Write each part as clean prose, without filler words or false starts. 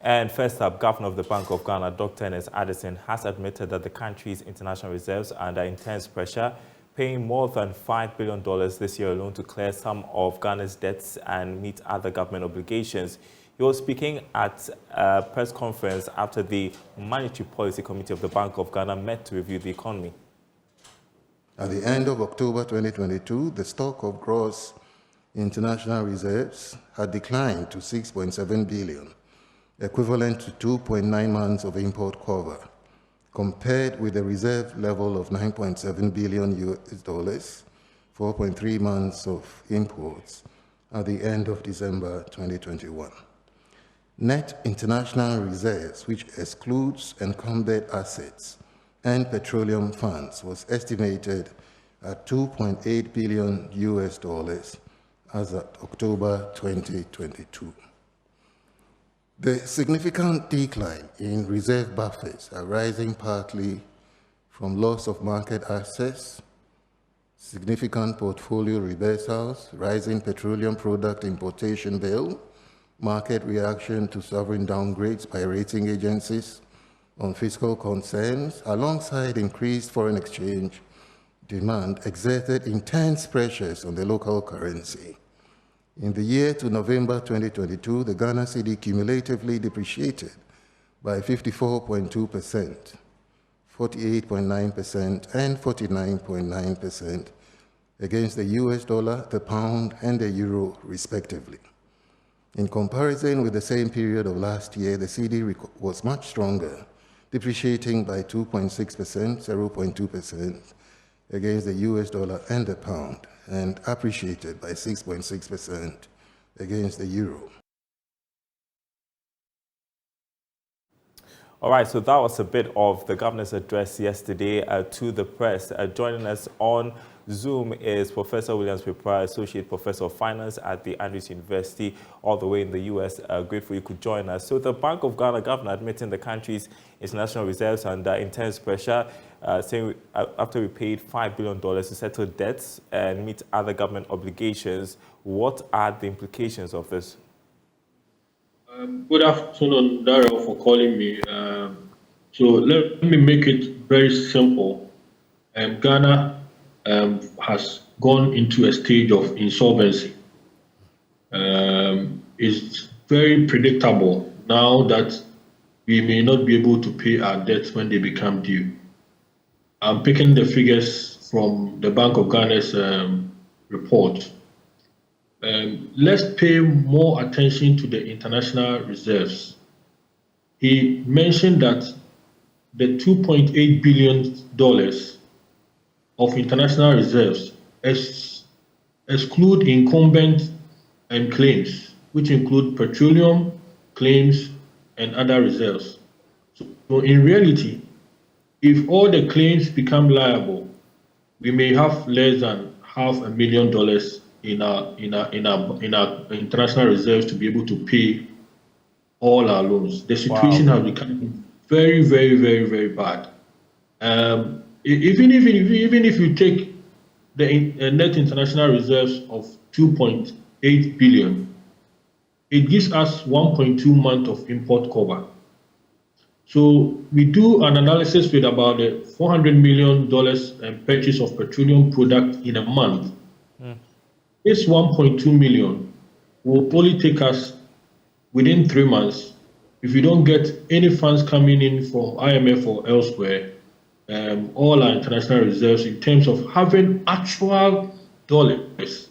And first up, Governor of the Bank of Ghana, Dr. Ernest Addison, has admitted that the country's international reserves are under intense pressure, paying more than $5 billion this year alone to clear some of Ghana's debts and meet other government obligations. He was speaking at a press conference after the Monetary Policy Committee of the Bank of Ghana met to review the economy. At the end of October 2022, the stock of gross international reserves had declined to 6.7 billion, equivalent to 2.9 months of import cover, compared with the reserve level of 9.7 billion US dollars, 4.3 months of imports at the end of December 2021. Net international reserves, which excludes encumbered assets and petroleum funds, was estimated at 2.8 billion US dollars as of October 2022. The significant decline in reserve buffers arising partly from loss of market access, significant portfolio reversals, rising petroleum product importation bill, market reaction to sovereign downgrades by rating agencies on fiscal concerns, alongside increased foreign exchange demand, exerted intense pressures on the local currency. In the year to November 2022, the Ghana cedi cumulatively depreciated by 54.2%, 48.9%, and 49.9% against the US dollar, the pound, and the euro, respectively. In comparison with the same period of last year, the cedi was much stronger, depreciating by 2.6%, 0.2% against the US dollar and the pound, and appreciated by 6.6% against the euro. All right, so that was a bit of the governor's address yesterday to the press. Joining us on Zoom is Professor Williams Pipra, Associate Professor of Finance at the Andrews University, all the way in the U.S. Grateful you could join us. So the Bank of Ghana governor admitting the country's international reserves under intense pressure, saying after we paid $5 billion to settle debts and meet other government obligations. What are the implications of this? Good afternoon, Daryl, for calling me. So let me make it very simple. Ghana has gone into a stage of insolvency. It's very predictable now that we may not be able to pay our debts when they become due. I'm picking the figures from the Bank of Ghana's report. Let's pay more attention to the international reserves. He mentioned that the $2.8 billion of international reserves exclude incumbent and claims, which include petroleum, claims, and other reserves. So in reality, if all the claims become liable, we may have less than $500,000 in our international reserves to be able to pay all our loans. The situation has become very, very, very, very bad. Even if you take the net international reserves of 2.8 billion, it gives us 1.2 months of import cover. So we do an analysis with about the $400 million purchase of petroleum product in a month. This 1.2 million will only take us within 3 months. If we don't get any funds coming in from IMF or elsewhere, all our international reserves in terms of having actual dollars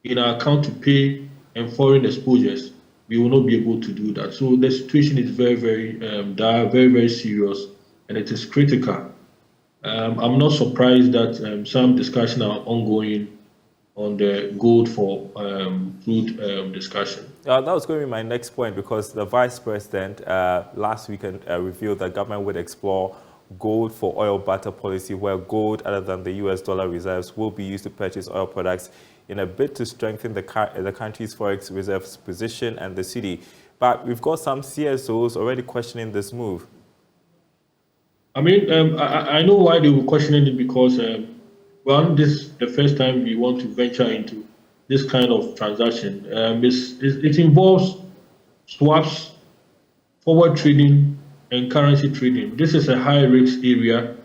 in our account to pay and foreign exposures, we will not be able to do that. So the situation is very, very dire, very, very serious, and it is critical. I'm not surprised that some discussion are ongoing on the gold for crude discussion. That was going to be my next point, because the Vice President last weekend revealed that government would explore gold for oil barter policy, where gold other than the US dollar reserves will be used to purchase oil products in a bid to strengthen the country's forex reserves position and the cedi. But we've got some CSOs already questioning this move. I mean, I know why they were questioning it, because one, this is the first time we want to venture into this kind of transaction. It involves swaps forward trading and currency trading. This is a high-risk area,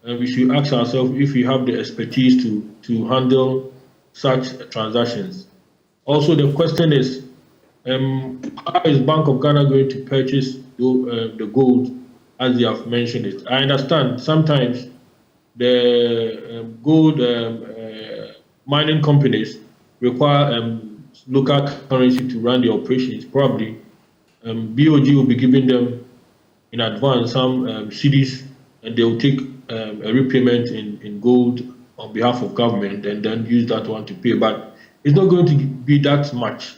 and we should ask ourselves if we have the expertise to handle such transactions. Also, the question is, how is Bank of Ghana going to purchase the gold, as they have mentioned it? I understand sometimes the gold mining companies require local currency to run the operations. Probably BOG will be giving them in advance some CDs, and they will take a repayment in gold on behalf of government and then use that one to pay. But it's not going to be that much.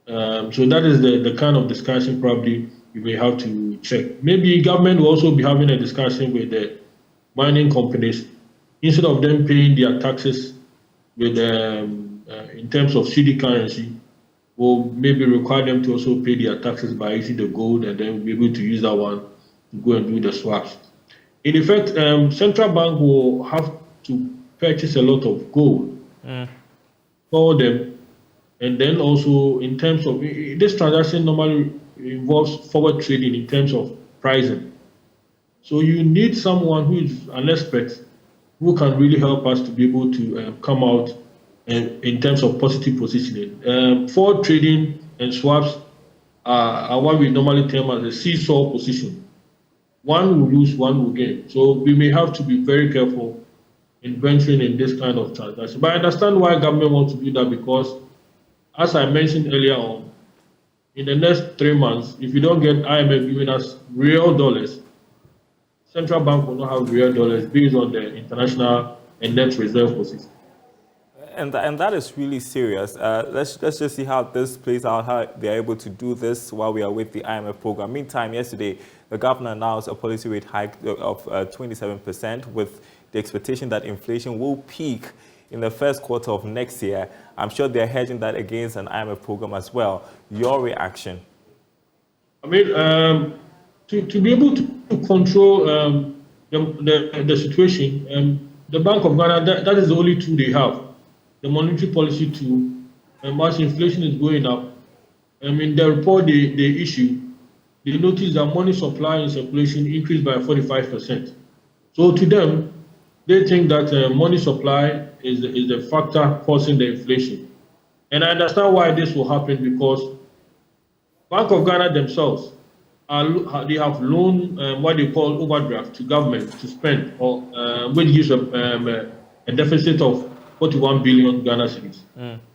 So that is the kind of discussion probably you may have to check. Maybe government will also be having a discussion with the mining companies, instead of them paying their taxes with in terms of CD currency, will maybe require them to also pay their taxes by using the gold, and then be able to use that one to go and do the swaps. In effect, central bank will have to purchase a lot of gold for them, and then also in terms of this transaction normally involves forward trading in terms of pricing. So you need someone who is an expert who can really help us to be able to come out in terms of positive positioning. Forward trading and swaps are what we normally term as a seesaw position. One will lose, one will gain. So we may have to be very careful in venturing in this kind of transaction. But I understand why government wants to do that, because, as I mentioned earlier on, in the next 3 months, if you don't get IMF giving us real dollars, central bank will not have real dollars based on the international and net reserve position. And that is really serious. Let's just see how this plays out, how they're able to do this while we are with the IMF program. Meantime, yesterday, the governor announced a policy rate hike of 27%, with the expectation that inflation will peak in the first quarter of next year. I'm sure they're hedging that against an IMF program as well. Your reaction? I mean, to be able to control the situation, the Bank of Ghana, that is the only tool they have. The monetary policy tool, as inflation is going up. In the report they issue, they notice that money supply and circulation increased by 45%. So to them, they think that money supply is the factor causing the inflation. And I understand why this will happen, because Bank of Ghana themselves, they have loaned what they call overdraft to government to spend, or which gives a deficit of 41 billion Ghana cedis.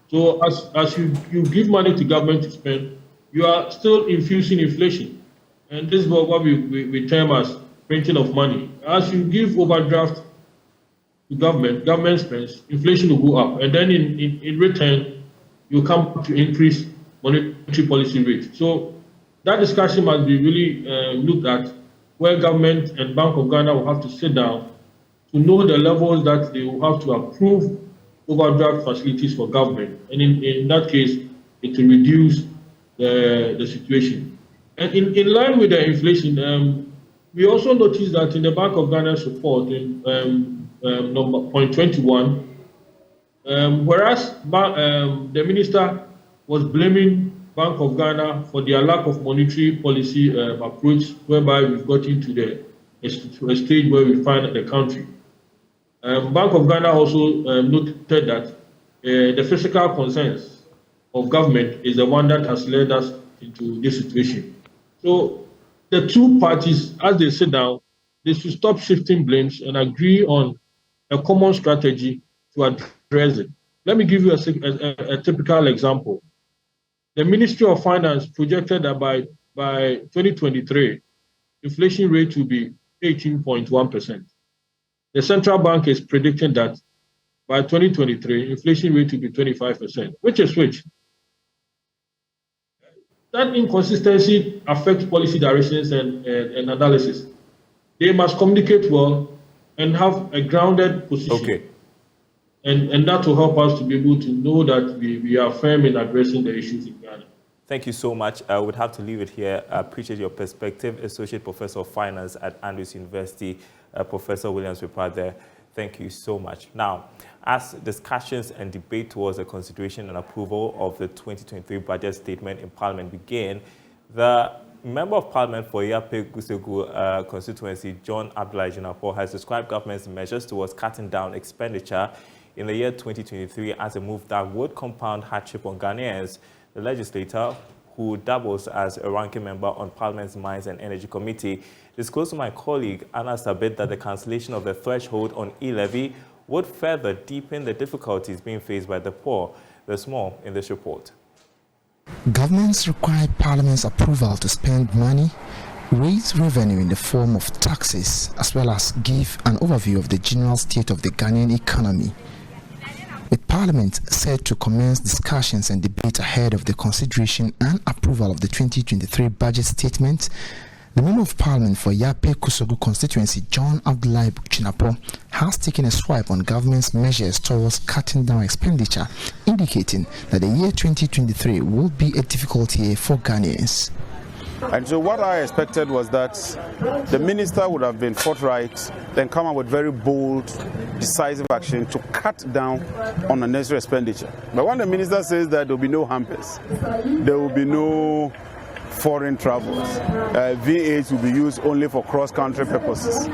So as you give money to government to spend, you are still infusing inflation. And this is what we term as printing of money. As you give overdraft to government spends, inflation will go up. And then in return, you come to increase monetary policy rate. So that discussion must be really looked at, where government and Bank of Ghana will have to sit down to know the levels that they will have to approve overdraft facilities for government. And in that case, it will reduce the situation. And in line with the inflation, we also noticed that in the Bank of Ghana's report, in number point 21, whereas the minister was blaming Bank of Ghana for their lack of monetary policy approach, whereby we've got into a stage where we find the country. Bank of Ghana also noted that the fiscal concerns of government is the one that has led us into this situation. So the two parties, as they sit down, they should stop shifting blames and agree on a common strategy to address it. Let me give you a typical example. The Ministry of Finance projected that by 2023, inflation rate will be 18.1%. The central bank is predicting that by 2023, inflation rate will be 25%, which is which. That inconsistency affects policy directions and analysis. They must communicate well and have a grounded position. Okay. And that will help us to be able to know that we are firm in addressing the issues in Ghana. Thank you so much. I would have to leave it here. I appreciate your perspective. Associate Professor of Finance at Andrews University, Professor Williams Pepper there. Thank you so much. Now, as discussions and debate towards the consideration and approval of the 2023 budget statement in Parliament began, the Member of Parliament for Yekyekor constituency, John Abdullahi Jinapor, has described government's measures towards cutting down expenditure in the year 2023 as a move that would compound hardship on Ghanaians. The legislator, who doubles as a ranking member on Parliament's Mines and Energy Committee, disclosed to my colleague Anna Sabit that the cancellation of the threshold on e-levy would further deepen the difficulties being faced by the poor. There's more in this report. Governments require Parliament's approval to spend money, raise revenue in the form of taxes, as well as give an overview of the general state of the Ghanaian economy. With Parliament set to commence discussions and debate ahead of the consideration and approval of the 2023 budget statement, the Member of Parliament for Yekyekor constituency, John Abdullahi Jinapor, has taken a swipe on government's measures towards cutting down expenditure, indicating that the year 2023 will be a difficult year for Ghanaians. And so what I expected was that the minister would have been forthright, then come up with very bold, decisive action to cut down on unnecessary expenditure. But when the minister says that there will be no hampers, there will be no foreign travels, V8 will be used only for cross-country purposes,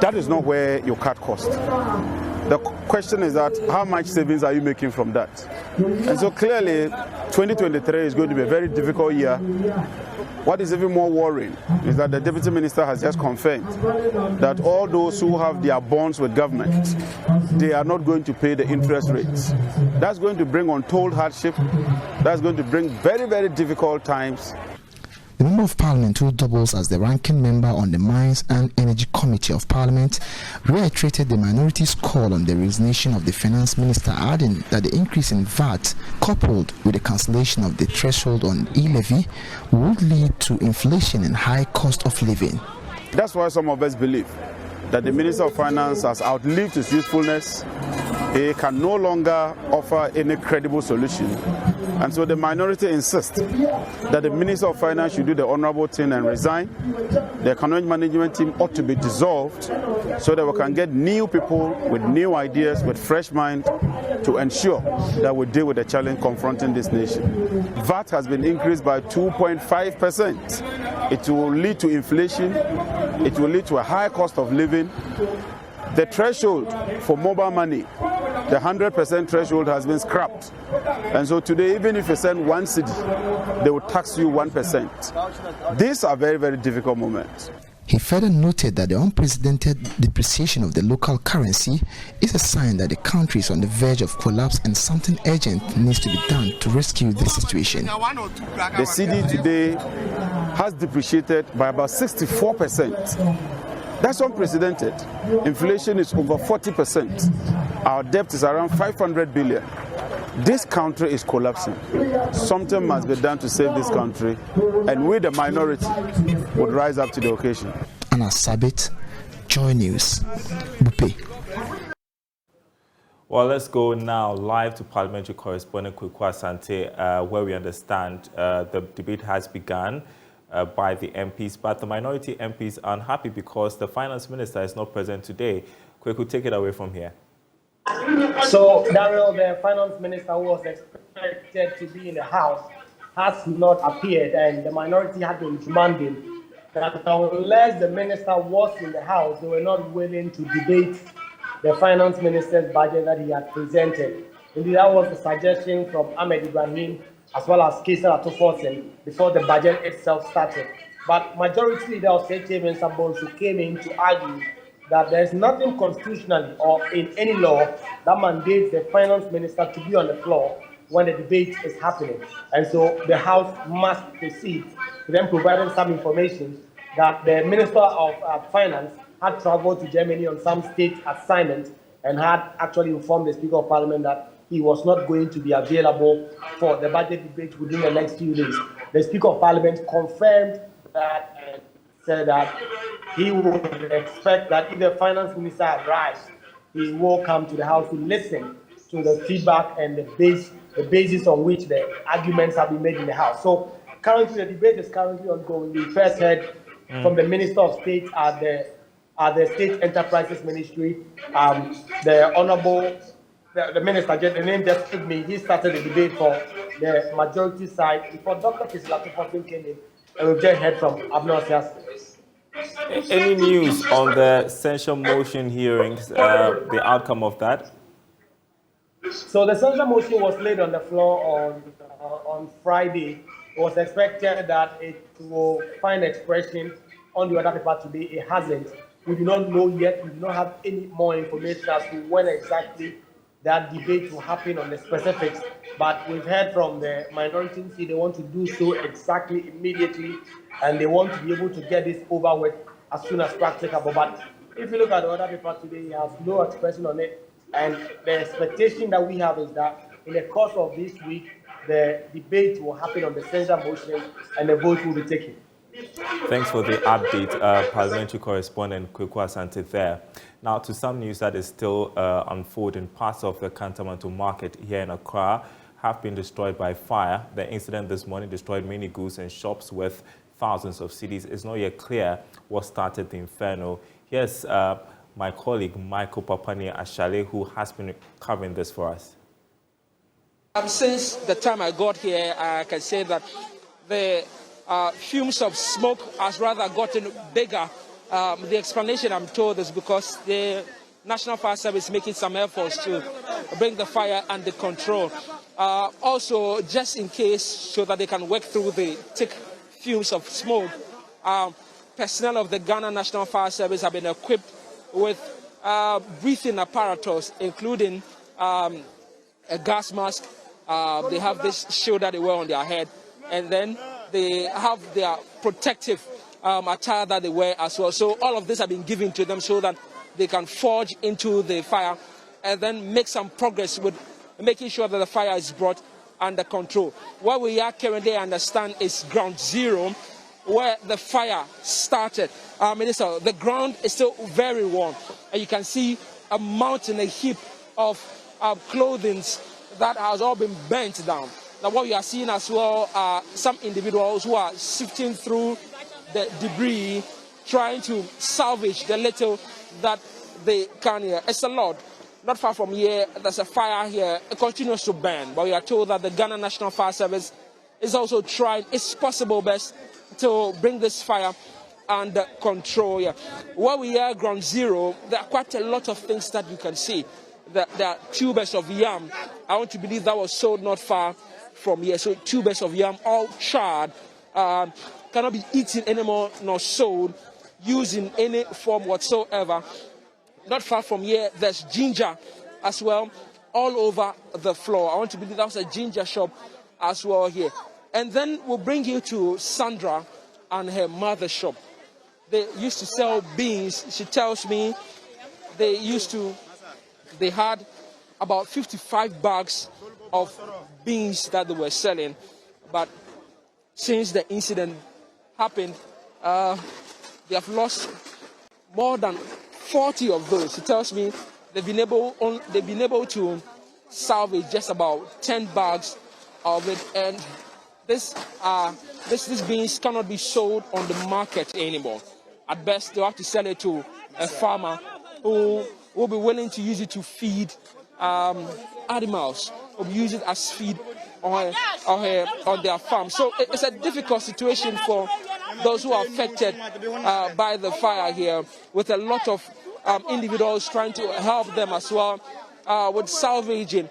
that is not where you cut costs. The question is that how much savings are you making from that? And so clearly 2023 is going to be a very difficult year. What is even more worrying is that the Deputy Minister has just confirmed that all those who have their bonds with government, they are not going to pay the interest rates. That's going to bring untold hardship. That's going to bring very, very difficult times. The Member of Parliament, who doubles as the ranking member on the Mines and Energy Committee of Parliament, reiterated the minority's call on the resignation of the Finance Minister, adding that the increase in VAT, coupled with the cancellation of the threshold on e-levy, would lead to inflation and high cost of living. That's why some of us believe that the Minister of Finance has outlived his usefulness. He can no longer offer any credible solution. And so the minority insists that the Minister of Finance should do the honorable thing and resign. The economic management team ought to be dissolved so that we can get new people with new ideas, with fresh mind, to ensure that we deal with the challenge confronting this nation. VAT has been increased by 2.5%. It will lead to inflation. It will lead to a high cost of living. The threshold for mobile money, the 100% threshold, has been scrapped. And so today, even if you send 1 cedi, they will tax you 1%. These are very, very difficult moments. He further noted that the unprecedented depreciation of the local currency is a sign that the country is on the verge of collapse and something urgent needs to be done to rescue this situation. The cedi today has depreciated by about 64%. That's unprecedented. Inflation is over 40%. Our debt is around 500 billion. This country is collapsing. Something must be done to save this country, and we, the minority, would rise up to the occasion. Anna Sabit, Joy News, Bupe. Well, let's go now live to Parliamentary Correspondent Yekyekor Asante, where we understand the debate has begun by the MPs, but the minority MPs are unhappy because the Finance Minister is not present today. Yekyekor, take it away from here. So, Daryl, the Finance Minister, who was expected to be in the House, has not appeared, and the minority had been demanding that unless the Minister was in the House, they were not willing to debate the Finance Minister's budget that he had presented. Indeed, that was the suggestion from Ahmed Ibrahim as well as Kaisar Atuforsen before the budget itself started. But Majority Leader of State Chairman Sabonsu came in to argue that there is nothing constitutionally or in any law that mandates the Finance Minister to be on the floor when the debate is happening. And so the House must proceed to them providing some information that the Minister of Finance had traveled to Germany on some state assignment and had actually informed the Speaker of Parliament that he was not going to be available for the budget debate within the next few days. The Speaker of Parliament confirmed that and said that he would expect that if the Finance Minister arrives, he will come to the House to listen to the feedback and the basis on which the arguments have been made in the House. So currently, the debate is currently ongoing. We first heard from the Minister of State at the State Enterprises Ministry, the Honourable, the Minister, the name just took me, he started the debate for the majority side before Dr. Kaisar Atuforsen came in And we've just heard from Abnosias. Any news on the censure motion hearings, the outcome of that? So the censure motion was laid on the floor on Friday. It was expected that it will find expression on the other paper today. It hasn't. We do not know yet. We do not have any more information as to when exactly that debate will happen on the specifics. But we've heard from the minority say they want to do so exactly immediately, and they want to be able to get this over with as soon as practicable. But if you look at the other paper today, it has no expression on it. And the expectation that we have is that in the course of this week, the debate will happen on the censure motion and the vote will be taken. Thanks for the update, Parliamentary Correspondent Yekyekor Asante there. Now to some news that is still unfolding. Parts of the Kantamanto market here in Accra have been destroyed by fire. The incident this morning destroyed many goods and shops worth thousands of cedis. It's not yet clear what started the inferno. Here's my colleague Michael Papani Ashale, who has been covering this for us. Since the time I got here, I can say that the fumes of smoke has rather gotten bigger. The explanation, I'm told, is because the National Fire Service is making some efforts to bring the fire under control. Also, just in case, so that they can work through the thick fumes of smoke, personnel of the Ghana National Fire Service have been equipped with breathing apparatus, including a gas mask. They have this shield that they wear on their head, and then they have their protective attire that they wear as well. So all of this have been given to them so that they can forge into the fire and then make some progress with making sure that the fire is brought under control. What we are currently understand is ground zero, where the fire started. Minister, the ground is still very warm, and you can see a mountain, a heap of clothing that has all been burnt down. Now, what we are seeing as well are some individuals who are sifting through the debris, trying to salvage the little that they can here. It's a lot. Not far from here, there's a fire here. It continues to burn, but we are told that the Ghana National Fire Service is also trying its possible best to bring this fire under control here. While we are ground zero, there are quite a lot of things that you can see. There are tubers of yam. I want to believe that was sold not far from here. So tubers of yam, all charred, cannot be eaten anymore nor sold using any form whatsoever. Not far from here, there's ginger as well, all over the floor. I want to believe that was a ginger shop as well here. And then we'll bring you to Sandra and her mother's shop. They used to sell beans. She tells me they had about 55 bags of beans that they were selling. But since the incident happened, they have lost more than 40 of those. She tells me they've been able to salvage just about 10 bags of it, and these beans cannot be sold on the market anymore. At best, they'll have to sell it to a farmer who will be willing to use it to feed animals, or use it as feed on their farm. So it's a difficult situation for those who are affected by the fire here, with a lot of individuals trying to help them as well with salvaging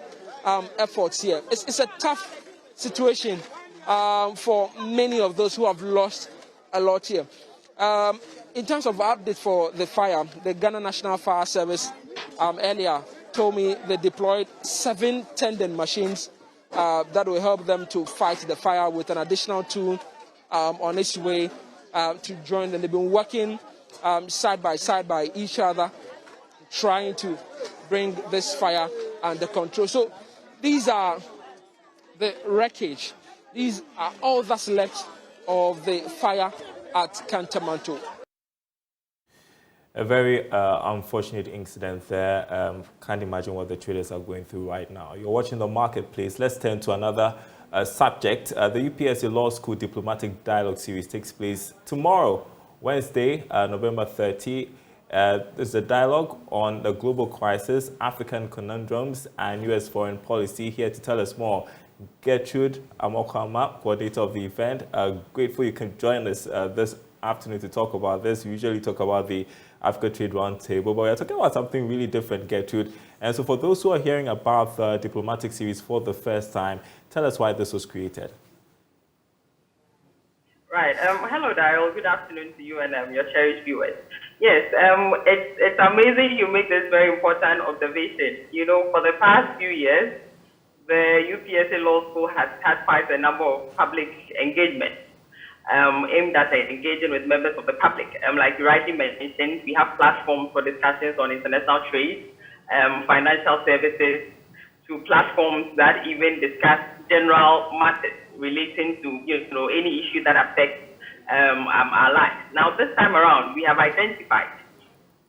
efforts here. It's a tough situation for many of those who have lost a lot here. In terms of update for the fire, the Ghana National Fire Service earlier told me they deployed 7 tendon machines that will help them to fight the fire, with an additional 2 on its way to join them. They've been working side by side by each other, trying to bring this fire under control. So these are the wreckage. These are all that's left of the fire at Kantamanto. A very unfortunate incident there. Can't imagine what the traders are going through right now. You're watching The Marketplace. Let's turn to another subject. The UPSA Law School Diplomatic Dialogue Series takes place tomorrow, Wednesday, November 30. There's a dialogue on the global crisis, African conundrums, and U.S. foreign policy. Here to tell us more Gertrude Amokama, coordinator of the event. Grateful you can join us this afternoon to talk about this. We usually talk about the Africa Trade Roundtable, but we're talking about something really different, Gertrude. And so for those who are hearing about the diplomatic series for the first time, tell us why this was created. Right. Hello, Daryl. Good afternoon to you and your cherished viewers. Yes, it's amazing you make this very important observation. You know, for the past few years, the UPSA Law School has had quite a number of public engagements aimed at engaging with members of the public. Like you rightly mentioned, we have platforms for discussions on international trade, financial services, to platforms that even discuss general matters relating to any issue that affects our lives. Now, this time around, we have identified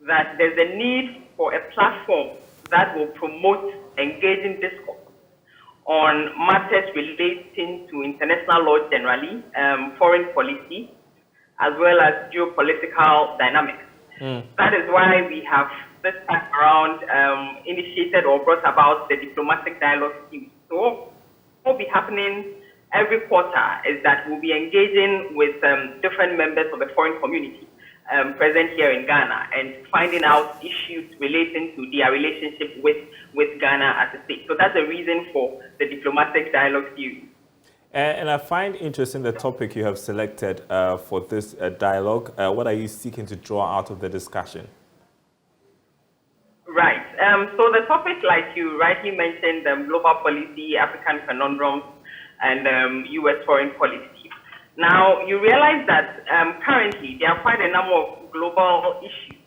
that there's a need for a platform that will promote engaging discourse on matters relating to international law generally, foreign policy, as well as geopolitical dynamics. That is why we have this time around initiated or brought about the diplomatic dialogue series. So what will be happening every quarter is that we'll be engaging with different members of the foreign community present here in Ghana and finding out issues relating to their relationship with Ghana as a state. So that's the reason for the diplomatic dialogue series. And I find interesting the topic you have selected for this dialogue. What are you seeking to draw out of the discussion? Right. So the topic, like you rightly mentioned, global policy, African conundrums, and U.S. foreign policy. Now, you realize that currently there are quite a number of global issues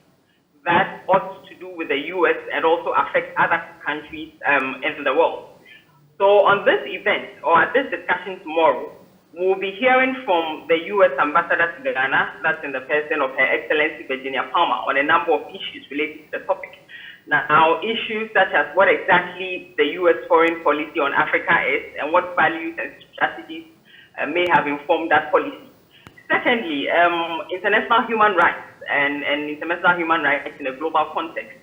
that ought to do with the U.S. and also affect other countries in the world. So on this event, or at this discussion tomorrow, we'll be hearing from the U.S. Ambassador to Ghana, that's in the person of Her Excellency Virginia Palmer, on a number of issues related to the topic. Now, issues such as what exactly the U.S. foreign policy on Africa is and what values and strategies may have informed that policy. Secondly, international human rights and international human rights in a global context.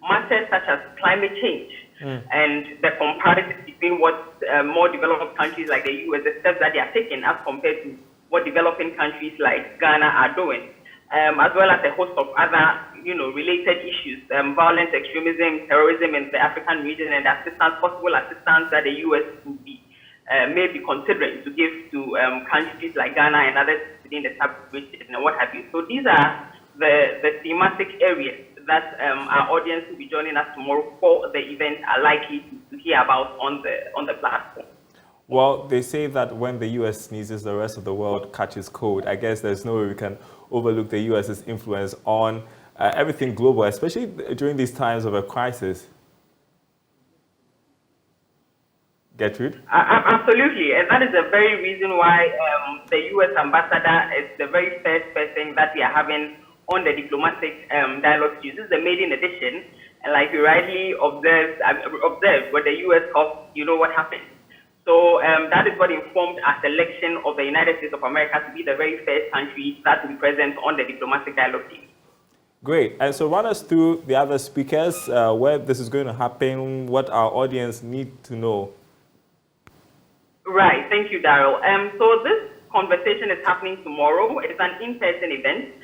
Matters such as climate change and the comparison between what more developed countries like the U.S., the steps that they are taking as compared to what developing countries like Ghana are doing, as well as a host of other related issues, violence, extremism, terrorism in the African region, and possible assistance that the U.S. would be may be considering to give to countries like Ghana and others within the sub-region and what have you. So these are the thematic areas that our audience will be joining us tomorrow for the event are likely to hear about on the platform. Well, they say that when the U.S. sneezes, the rest of the world catches cold. I guess there's no way we can overlook the U.S.'s influence on everything global, especially during these times of a crisis. Gertrude? Absolutely, and that is the very reason why the U.S. ambassador is the very first person that we are having on the diplomatic dialogue series. This is the maiden edition, and like you rightly observed when the U.S. cop, you know what happened. So that is what informed our selection of the United States of America to be the very first country that will be present on the diplomatic dialogue series. Great. And so run us through the other speakers, where this is going to happen, what our audience need to know. Right. Thank you, Daryl. So this conversation is happening tomorrow. It's an in-person event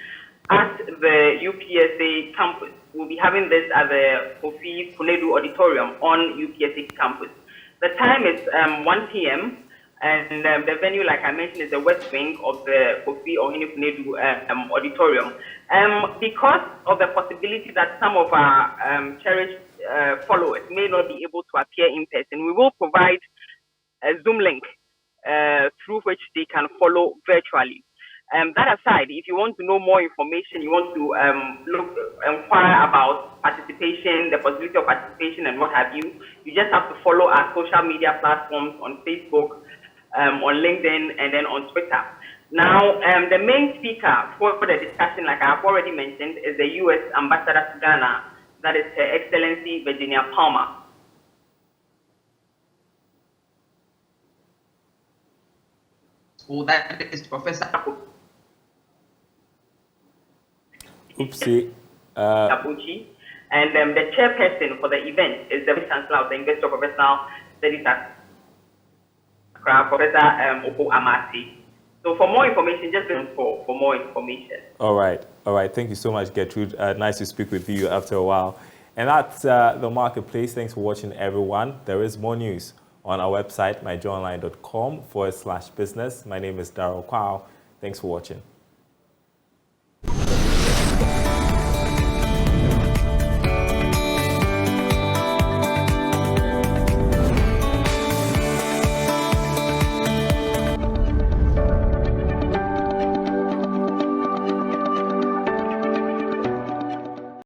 at the UPSA campus. We'll be having this at the Kofi Kunedu Auditorium on UPSA campus. The time is 1 p.m. and the venue, like I mentioned, is the west wing of the Kofi Kunedu Auditorium. Because of the possibility that some of our cherished followers may not be able to appear in person, we will provide a Zoom link through which they can follow virtually. That aside, if you want to know more information, you want to inquire about participation, the possibility of participation and what have you, you just have to follow our social media platforms on Facebook, on LinkedIn, and then on Twitter. Now, the main speaker for the discussion, like I have already mentioned, is the U.S. Ambassador to Ghana, that is Her Excellency Virginia Palmer. So that is Professor Oopsie. Abuchi. And the chairperson for the event is the Vice Chancellor of the University of Professional Studies. Professor Oko Amati. So for more information, just listen for more information. All right. Thank you so much, Gertrude. Nice to speak with you after a while. And that's the marketplace. Thanks for watching, everyone. There is more news on our website, myjoyonline.com/business. My name is Daryl Kwawu. Thanks for watching.